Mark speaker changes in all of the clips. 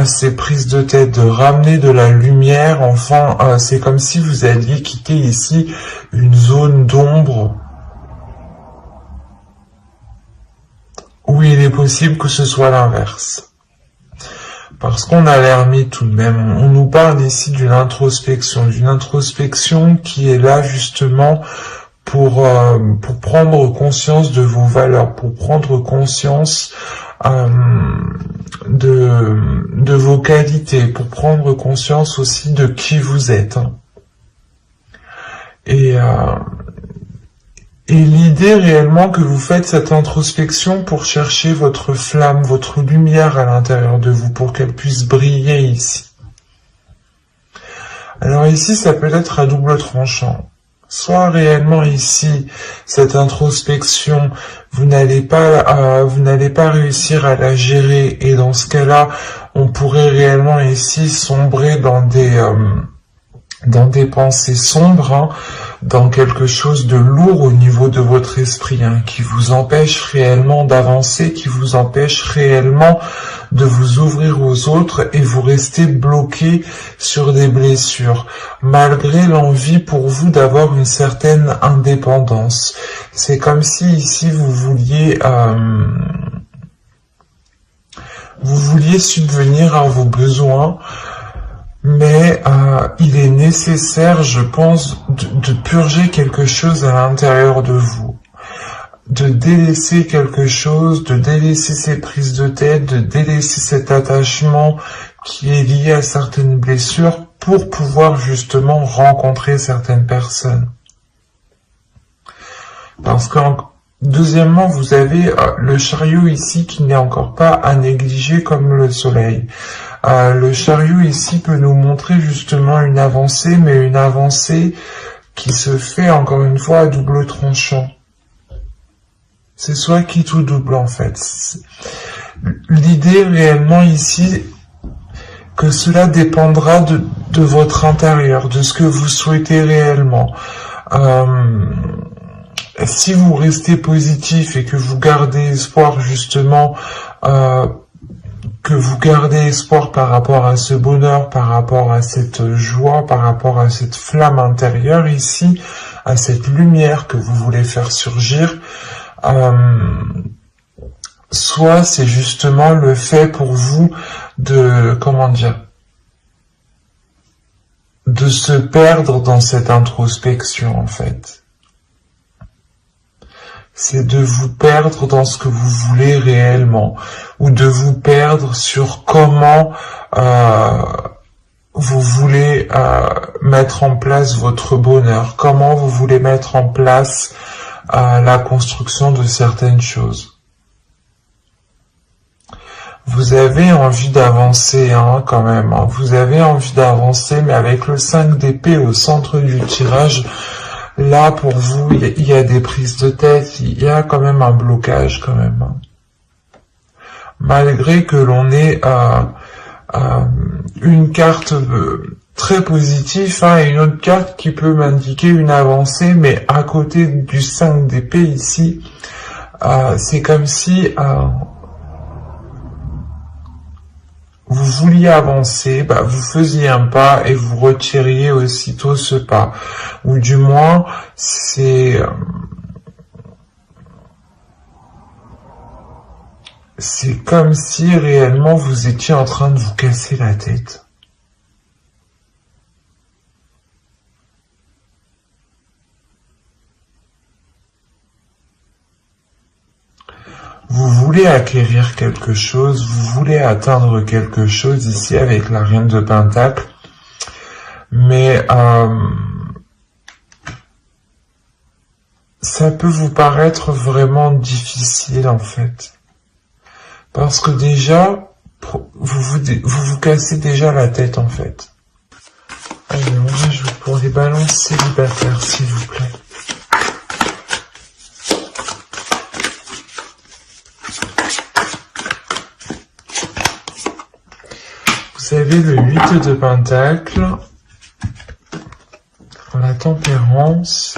Speaker 1: ces prises de tête, de ramener de la lumière. Enfin, c'est comme si vous alliez quitter ici une zone d'ombre où il est possible que ce soit l'inverse. Parce qu'on a l'ermite tout de même. On nous parle ici d'une introspection qui est là justement pour prendre conscience de vos valeurs, pour prendre conscience de vos qualités, pour prendre conscience aussi de qui vous êtes. Et l'idée réellement que vous faites cette introspection pour chercher votre flamme, votre lumière à l'intérieur de vous, pour qu'elle puisse briller ici. Alors ici, ça peut être à double tranchant. Soit réellement ici, cette introspection, vous n'allez pas réussir à la gérer, et dans ce cas-là, on pourrait réellement ici sombrer dans des pensées sombres, dans quelque chose de lourd au niveau de votre esprit, qui vous empêche réellement d'avancer, qui vous empêche réellement de vous ouvrir aux autres, et vous restez bloqué sur des blessures, malgré l'envie pour vous d'avoir une certaine indépendance. C'est comme si ici vous vouliez subvenir à vos besoins, mais il est nécessaire, je pense, de purger quelque chose à l'intérieur de vous, de délaisser quelque chose, de délaisser ces prises de tête, de délaisser cet attachement qui est lié à certaines blessures pour pouvoir justement rencontrer certaines personnes. Parce que, deuxièmement, vous avez le chariot ici qui n'est encore pas à négliger comme le soleil. Le chariot ici peut nous montrer justement une avancée, mais une avancée qui se fait encore une fois à double tranchant. C'est soit quitte ou double en fait. L'idée réellement ici, que cela dépendra de votre intérieur, de ce que vous souhaitez réellement. Si vous restez positif et que vous gardez espoir justement, que vous gardez espoir par rapport à ce bonheur, par rapport à cette joie, par rapport à cette flamme intérieure ici, à cette lumière que vous voulez faire surgir, soit c'est justement le fait pour vous de, de se perdre dans cette introspection en fait. C'est de vous perdre dans ce que vous voulez réellement, ou de vous perdre sur comment vous voulez mettre en place votre bonheur, comment vous voulez mettre en place la construction de certaines choses. Vous avez envie d'avancer quand même, vous avez envie d'avancer, mais avec le 5 d'épée au centre du tirage, là, pour vous, il y a des prises de tête, il y a quand même un blocage quand même. Malgré que l'on ait une carte très positive et une autre carte qui peut m'indiquer une avancée, mais à côté du 5 d'épée ici, c'est comme si vous vouliez avancer, vous faisiez un pas et vous retiriez aussitôt ce pas. Ou du moins, c'est comme si réellement vous étiez en train de vous casser la tête. Vous voulez acquérir quelque chose, vous voulez atteindre quelque chose ici avec la reine de Pentacle, mais ça peut vous paraître vraiment difficile en fait. Parce que déjà, vous cassez déjà la tête en fait. Alors, je vous pour les balances célibataires s'il vous plaît. Vous avez le 8 de Pentacle, la Tempérance,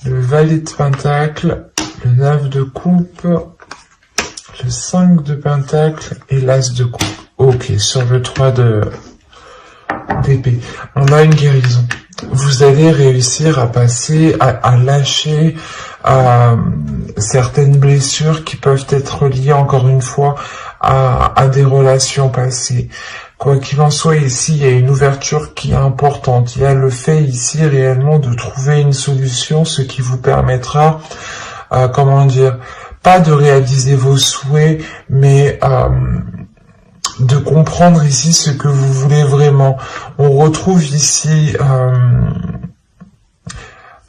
Speaker 1: le Valet de Pentacle, le 9 de Coupe, le 5 de Pentacle et l'As de coupe. Ok, sur le 3 d'épée, on a une guérison. Vous allez réussir à passer, à lâcher certaines blessures qui peuvent être liées, encore une fois, à des relations passées. Quoi qu'il en soit, ici, il y a une ouverture qui est importante. Il y a le fait ici réellement de trouver une solution, ce qui vous permettra, comment dire, pas de réaliser vos souhaits, mais de comprendre ici ce que vous voulez vraiment. On retrouve ici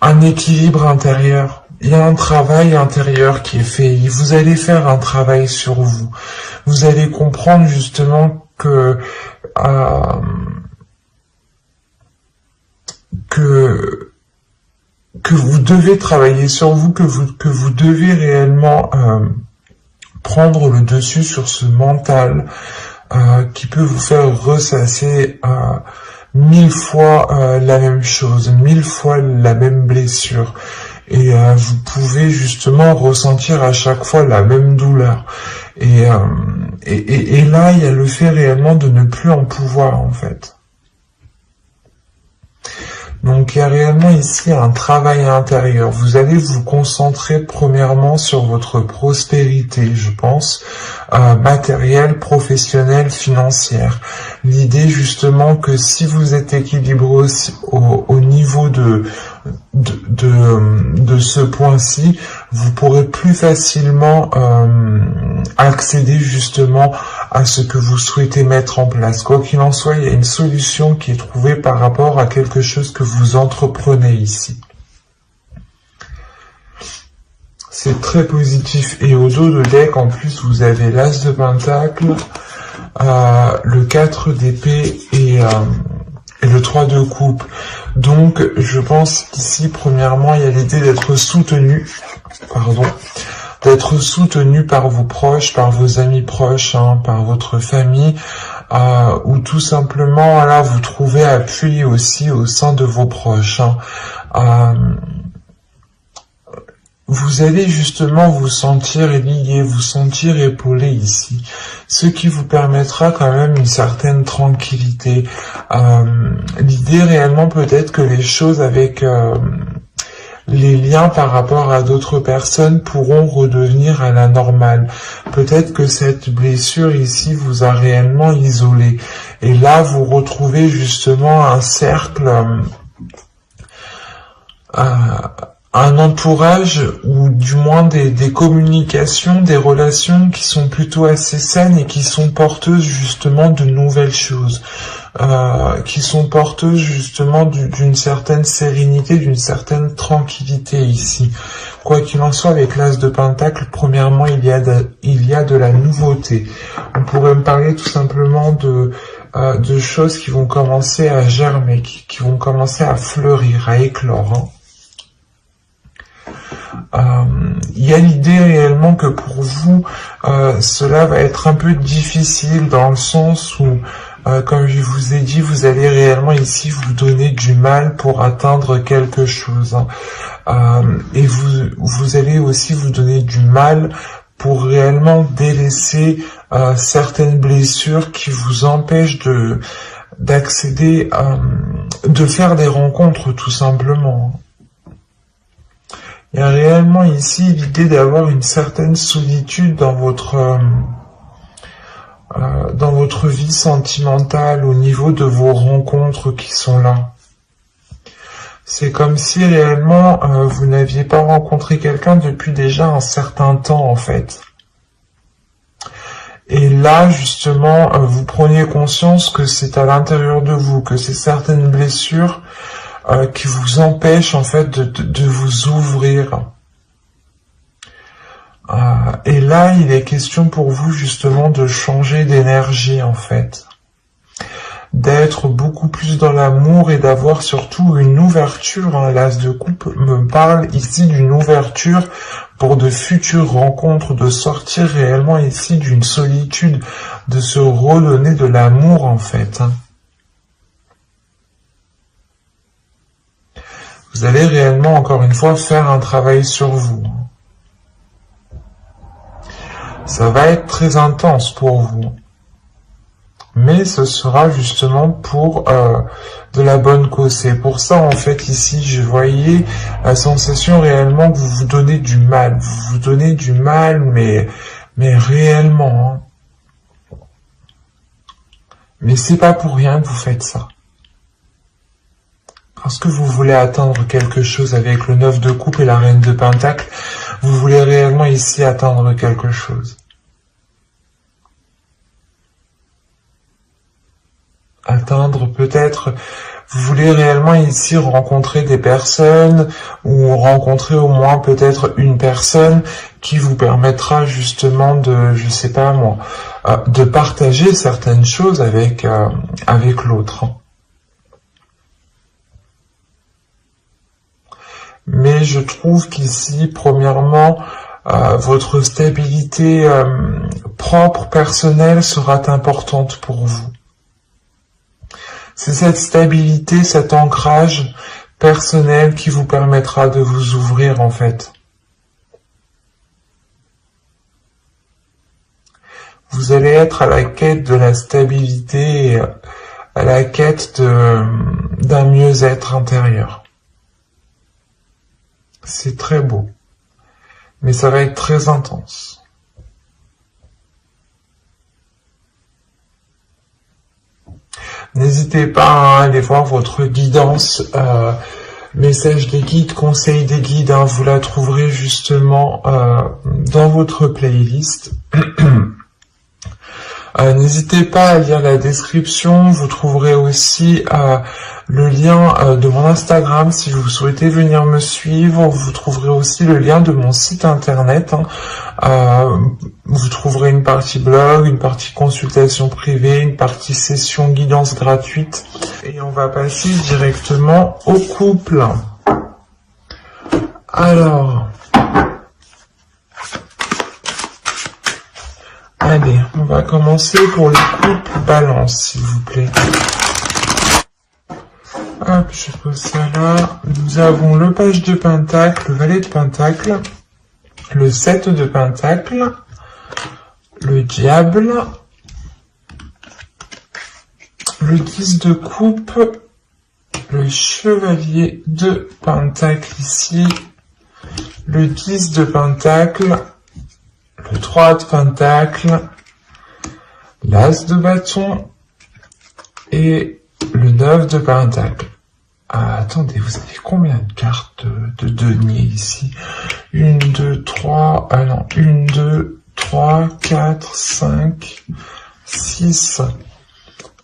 Speaker 1: un équilibre intérieur. Il y a un travail intérieur qui est fait. Vous allez faire un travail sur vous. Vous allez comprendre justement que vous devez travailler sur vous, que vous devez réellement prendre le dessus sur ce mental qui peut vous faire ressasser 1000 fois la même chose, 1000 fois la même blessure. Et vous pouvez justement ressentir à chaque fois la même douleur. Et là, il y a le fait réellement de ne plus en pouvoir, en fait. Donc, il y a réellement ici un travail intérieur. Vous allez vous concentrer premièrement sur votre prospérité, je pense, matérielle, professionnelle, financière. L'idée justement que si vous êtes équilibré aussi au niveau de ce point-ci, vous pourrez plus facilement accéder justement à ce que vous souhaitez mettre en place. Quoi qu'il en soit, il y a une solution qui est trouvée par rapport à quelque chose que vous entreprenez ici. C'est très positif. Et au dos de deck, en plus, vous avez l'As de Pentacle, le 4 d'épée et le 3 de coupe. Donc, je pense qu'ici, premièrement, il y a l'idée d'être soutenu, d'être soutenu par vos proches, par vos amis proches, par votre famille, ou tout simplement, voilà, vous trouvez appui aussi au sein de vos proches. Vous allez justement vous sentir lié, vous sentir épaulé ici, ce qui vous permettra quand même une certaine tranquillité. L'idée réellement peut-être que les choses avec les liens par rapport à d'autres personnes pourront redevenir à la normale. Peut-être que cette blessure ici vous a réellement isolé. Et là, vous retrouvez justement un cercle, un entourage, ou du moins des communications, des relations qui sont plutôt assez saines et qui sont porteuses justement de nouvelles choses. Qui sont porteuses justement d'une certaine sérénité, d'une certaine tranquillité ici. Quoi qu'il en soit, avec l'As de Pentacle, premièrement, il y a de la nouveauté. On pourrait me parler tout simplement de choses qui vont commencer à germer, qui vont commencer à fleurir, à éclore. Il y a l'idée réellement que pour vous, cela va être un peu difficile dans le sens où, comme je vous ai dit, vous allez réellement ici vous donner du mal pour atteindre quelque chose. Et vous allez aussi vous donner du mal pour réellement délaisser certaines blessures qui vous empêchent d'accéder, de faire des rencontres tout simplement. Il y a réellement ici l'idée d'avoir une certaine solitude dans votre vie sentimentale, au niveau de vos rencontres qui sont là. C'est comme si réellement vous n'aviez pas rencontré quelqu'un depuis déjà un certain temps en fait. Et là justement vous preniez conscience que c'est à l'intérieur de vous, que c'est certaines blessures qui vous empêchent en fait de vous ouvrir. Et là, il est question pour vous justement de changer d'énergie en fait. D'être beaucoup plus dans l'amour et d'avoir surtout une ouverture. L'As de coupe me parle ici d'une ouverture pour de futures rencontres, de sortir réellement ici d'une solitude, de se redonner de l'amour en fait. Vous allez réellement, encore une fois, faire un travail sur vous. Ça va être très intense pour vous. Mais ce sera justement pour de la bonne cause. C'est pour ça, en fait, ici, je voyais la sensation réellement que vous vous donnez du mal. Vous vous donnez du mal, mais réellement. Hein. Mais c'est pas pour rien que vous faites ça. Parce que vous voulez atteindre quelque chose avec le 9 de coupe et la reine de pentacle. Vous voulez réellement ici atteindre quelque chose. Atteindre peut-être, vous voulez réellement ici rencontrer des personnes ou rencontrer au moins peut-être une personne qui vous permettra justement de, je sais pas moi, de partager certaines choses avec l'autre. Mais je trouve qu'ici, premièrement, votre stabilité propre, personnelle sera importante pour vous. C'est cette stabilité, cet ancrage personnel qui vous permettra de vous ouvrir en fait. Vous allez être à la quête de la stabilité, et à la quête d'un mieux-être intérieur. C'est très beau, mais ça va être très intense. N'hésitez pas à aller voir votre guidance, message des guides, conseil des guides, hein, vous la trouverez justement dans votre playlist. N'hésitez pas à lire la description, vous trouverez aussi le lien de mon Instagram si vous souhaitez venir me suivre, vous trouverez aussi le lien de mon site internet, hein. Vous trouverez une partie blog, une partie consultation privée, une partie session guidance gratuite, et on va passer directement au couple. Alors... Allez, on va commencer pour le couple balance, s'il vous plaît. Hop, je pose ça là. Nous avons le page de pentacle, le valet de pentacle, le 7 de pentacle, le diable, le 10 de coupe, le chevalier de pentacle ici, le 10 de pentacle, le 3 de pentacle, l'as de bâton et le 9 de pentacle. Ah, attendez, vous avez combien de cartes de denier ici? 1, 2, 3, ah non, 1, 2, 3, 4, 5, 6.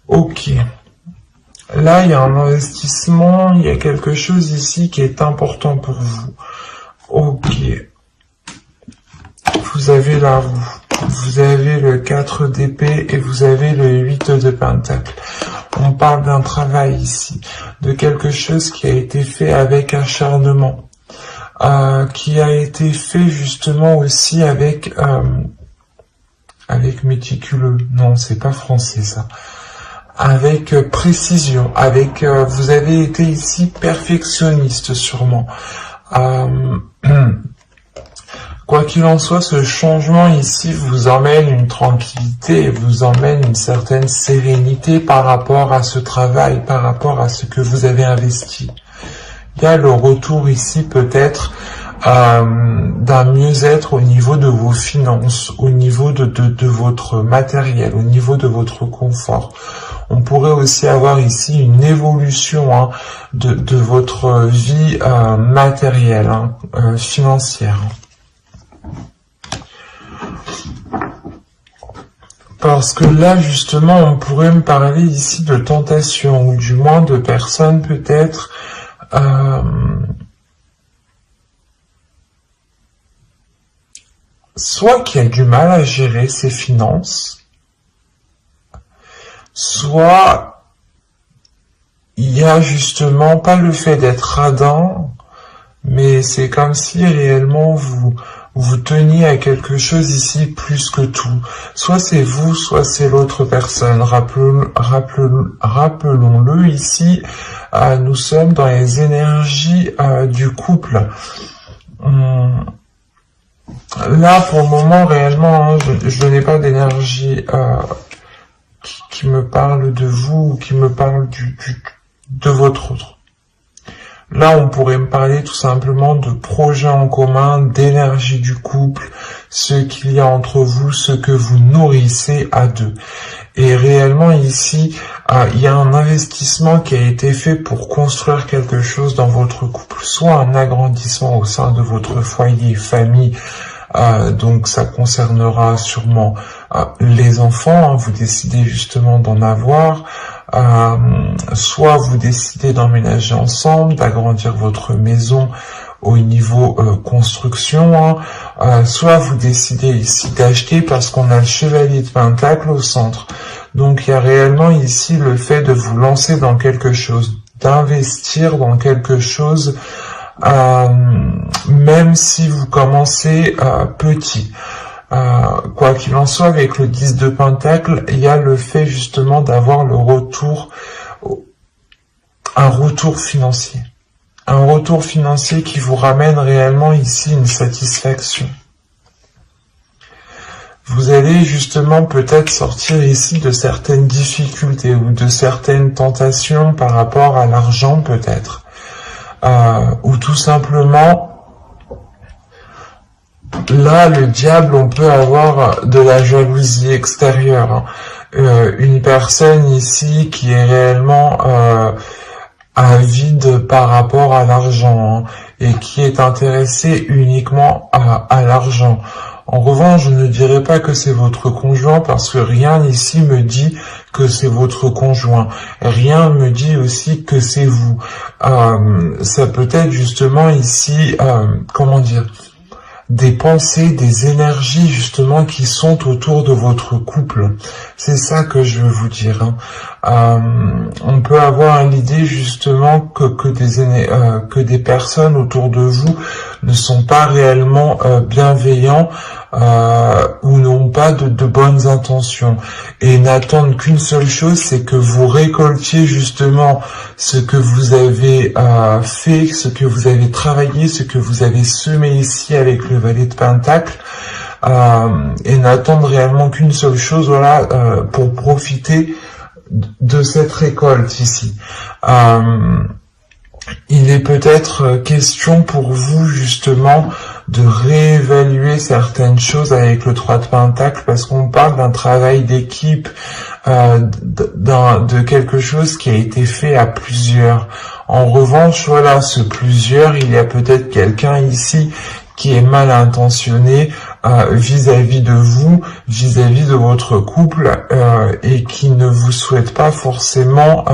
Speaker 1: Ok. Là, il y a un investissement, il y a quelque chose ici qui est important pour vous. Ok. Vous avez la roue, vous avez le 4 d'épée et vous avez le 8 de pentacle. On parle d'un travail ici, de quelque chose qui a été fait avec acharnement, qui a été fait justement aussi avec méticuleux. Non, c'est pas français ça. Avec précision, avec vous avez été ici perfectionniste sûrement. Quoi qu'il en soit, ce changement ici vous emmène une tranquillité et vous emmène une certaine sérénité par rapport à ce travail, par rapport à ce que vous avez investi. Il y a le retour ici peut-être d'un mieux-être au niveau de vos finances, au niveau de votre matériel, au niveau de votre confort. On pourrait aussi avoir ici une évolution hein, de votre vie matérielle, hein, financière. Parce que là, justement, on pourrait me parler ici de tentation, ou du moins de personnes peut-être soit qui a du mal à gérer ses finances, soit il y a justement pas le fait d'être radin, mais c'est comme si réellement vous teniez à quelque chose ici plus que tout. Soit c'est vous, soit c'est l'autre personne. Rappelons-le ici, nous sommes dans les énergies du couple. Là, pour le moment, réellement, hein, je n'ai pas d'énergie qui me parle de vous ou qui me parle de votre autre. Là, on pourrait me parler tout simplement de projets en commun, d'énergie du couple, ce qu'il y a entre vous, ce que vous nourrissez à deux. Et réellement ici, il y a un investissement qui a été fait pour construire quelque chose dans votre couple, soit un agrandissement au sein de votre foyer, famille. Donc ça concernera sûrement les enfants, hein, vous décidez justement d'en avoir, soit vous décidez d'emménager ensemble, d'agrandir votre maison au niveau construction, hein, soit vous décidez ici d'acheter parce qu'on a le chevalier de Pentacle au centre. Donc il y a réellement ici le fait de vous lancer dans quelque chose, d'investir dans quelque chose, même si vous commencez petit. Quoi qu'il en soit, avec le 10 de Pentacle, il y a le fait justement d'avoir le retour, un retour financier. Un retour financier qui vous ramène réellement ici une satisfaction. Vous allez justement peut-être sortir ici de certaines difficultés ou de certaines tentations par rapport à l'argent peut-être. Ou tout simplement, là, le diable, on peut avoir de la jalousie extérieure. Hein. Une personne ici qui est réellement avide par rapport à l'argent, hein, et qui est intéressée uniquement à l'argent. En revanche, je ne dirais pas que c'est votre conjoint parce que rien ici me dit que c'est votre conjoint. Rien me dit aussi que c'est vous. Ça peut être justement ici, comment dire, des pensées, des énergies justement qui sont autour de votre couple. C'est ça que je veux vous dire. Hein. On peut avoir l'idée justement que des personnes autour de vous ne sont pas réellement bienveillants ou n'ont pas de bonnes intentions et n'attendent qu'une seule chose, c'est que vous récoltiez justement ce que vous avez fait, ce que vous avez travaillé, ce que vous avez semé ici avec le valet de Pentacle, et n'attendent réellement qu'une seule chose, voilà, pour profiter de cette récolte ici. Il est peut-être question pour vous justement de réévaluer certaines choses avec le 3 de Pentacle parce qu'on parle d'un travail d'équipe, de quelque chose qui a été fait à plusieurs. En revanche, voilà, ce plusieurs, il y a peut-être quelqu'un ici qui est mal intentionné vis-à-vis de vous, vis-à-vis de votre couple, et qui ne vous souhaite pas forcément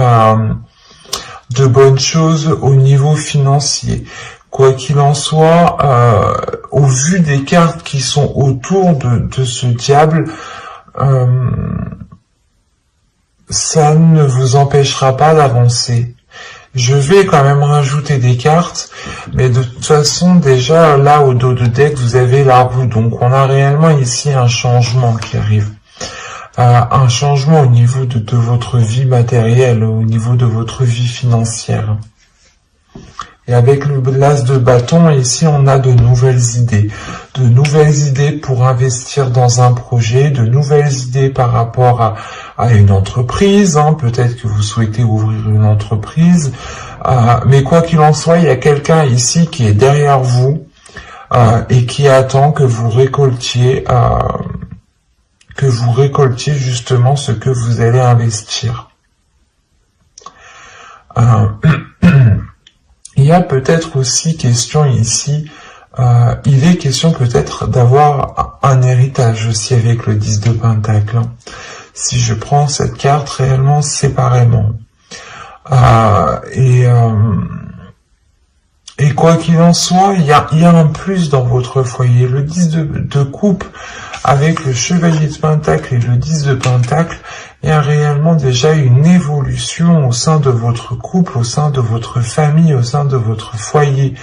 Speaker 1: de bonnes choses au niveau financier. Quoi qu'il en soit, au vu des cartes qui sont autour de ce diable, ça ne vous empêchera pas d'avancer. Je vais quand même rajouter des cartes, mais de toute façon, déjà, là, au dos de deck, vous avez la roue. Donc, on a réellement ici un changement qui arrive. Un changement au niveau de votre vie matérielle, au niveau de votre vie financière. Et avec le l'as de bâton, ici, on a de nouvelles idées. De nouvelles idées pour investir dans un projet, de nouvelles idées par rapport à une entreprise. Hein. Peut-être que vous souhaitez ouvrir une entreprise. Mais quoi qu'il en soit, il y a quelqu'un ici qui est derrière vous et qui attend que vous récoltiez justement ce que vous allez investir. Il y a peut-être aussi question ici, il est question peut-être d'avoir un héritage aussi avec le 10 de Pentacle. Hein. Si je prends cette carte réellement séparément. Et quoi qu'il en soit, il y a un plus dans votre foyer. Le 10 de coupe avec le chevalier de Pentacle et le 10 de Pentacle, il y a réellement déjà une évolution au sein de votre couple, au sein de votre famille, au sein de votre foyer.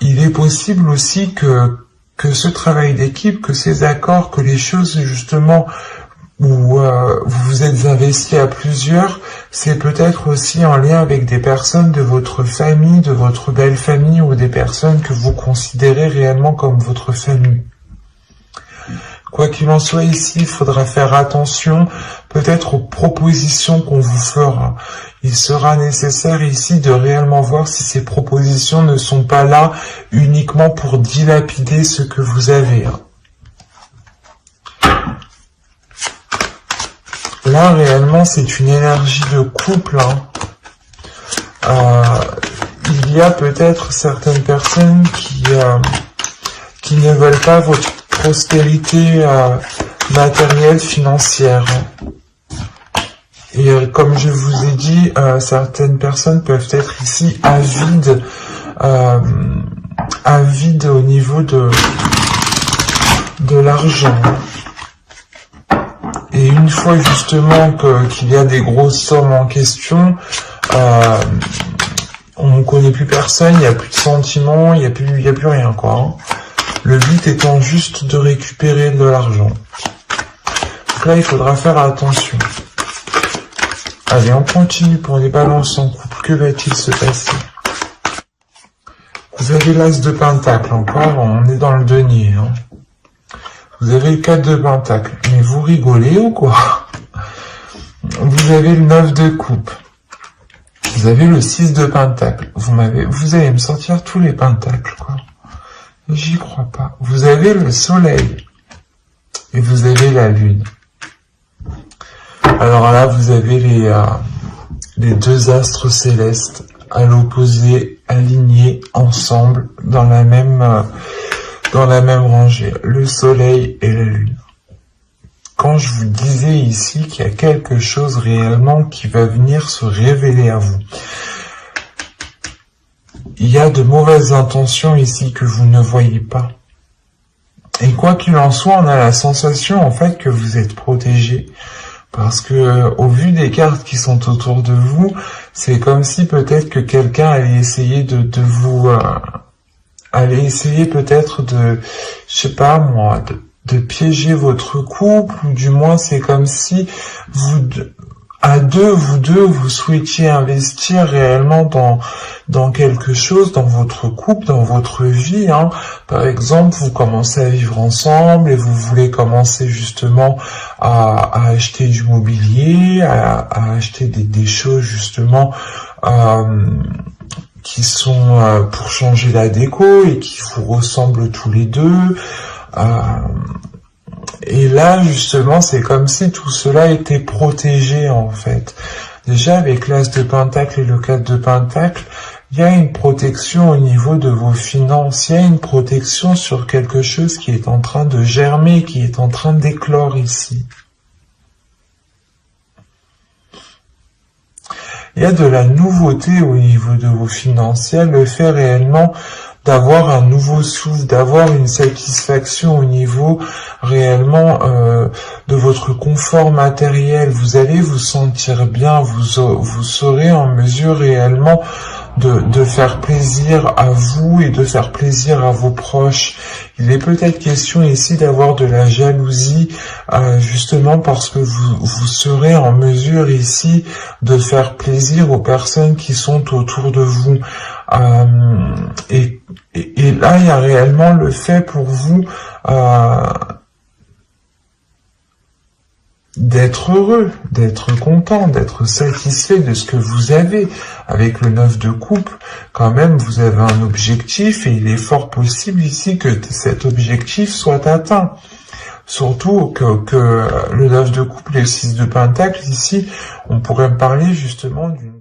Speaker 1: Il est possible aussi que ce travail d'équipe, que ces accords, que les choses justement ou vous vous êtes investi à plusieurs, c'est peut-être aussi en lien avec des personnes de votre famille, de votre belle famille, ou des personnes que vous considérez réellement comme votre famille. Quoi qu'il en soit ici, il faudra faire attention peut-être aux propositions qu'on vous fera. Il sera nécessaire ici de réellement voir si ces propositions ne sont pas là uniquement pour dilapider ce que vous avez. Là, réellement, c'est une énergie de couple. Il y a peut-être certaines personnes qui ne veulent pas votre prospérité matérielle, financière. Et comme je vous ai dit, certaines personnes peuvent être ici avides au niveau de l'argent. Et une fois justement qu'il y a des grosses sommes en question, on ne connaît plus personne, il n'y a plus de sentiments, il n'y a plus rien, quoi. Le but étant juste de récupérer de l'argent. Donc là, il faudra faire attention. Allez, on continue pour les balances en couple. Que va-t-il se passer? Vous avez l'As de Pentacle, encore, on est dans le denier. Vous avez le 4 de Pentacle. Mais vous rigolez ou quoi? Vous avez le 9 de Coupe. Vous avez le 6 de Pentacle. Vous allez me sortir tous les Pentacles, quoi. J'y crois pas. Vous avez le Soleil. Et vous avez la Lune. Alors là, vous avez les deux astres célestes à l'opposé, alignés ensemble dans la même rangée, le Soleil et la Lune. Quand je vous disais ici qu'il y a quelque chose réellement qui va venir se révéler à vous, il y a de mauvaises intentions ici que vous ne voyez pas. Et quoi qu'il en soit, on a la sensation en fait que vous êtes protégé. Parce que au vu des cartes qui sont autour de vous, c'est comme si peut-être que quelqu'un allait essayer allait essayer peut-être de, je sais pas moi, de piéger votre couple, ou du moins c'est comme si vous deux, vous souhaitiez investir réellement dans quelque chose, dans votre couple, dans votre vie. Par exemple, vous commencez à vivre ensemble et vous voulez commencer justement à acheter du mobilier, à acheter des choses justement qui sont pour changer la déco et qui vous ressemblent tous les deux. Et là, justement, c'est comme si tout cela était protégé, en fait. Déjà, avec l'As de Pentacle et le 4 de Pentacle, il y a une protection au niveau de vos finances. Il y a une protection sur quelque chose qui est en train de germer, qui est en train d'éclore ici. Il y a de la nouveauté au niveau de vos finances. Il y a le fait réellement d'avoir un nouveau souffle, d'avoir une satisfaction au niveau réellement de votre confort matériel. Vous allez vous sentir bien, vous serez en mesure réellement de faire plaisir à vous et de faire plaisir à vos proches. Il est peut-être question ici d'avoir de la jalousie, justement parce que vous serez en mesure ici de faire plaisir aux personnes qui sont autour de vous. Et là, il y a réellement le fait pour vous d'être heureux, d'être content, d'être satisfait de ce que vous avez. Avec le 9 de coupe, quand même, vous avez un objectif et il est fort possible ici que cet objectif soit atteint. Surtout que le 9 de coupe et le 6 de pentacle, ici, on pourrait me parler justement d'une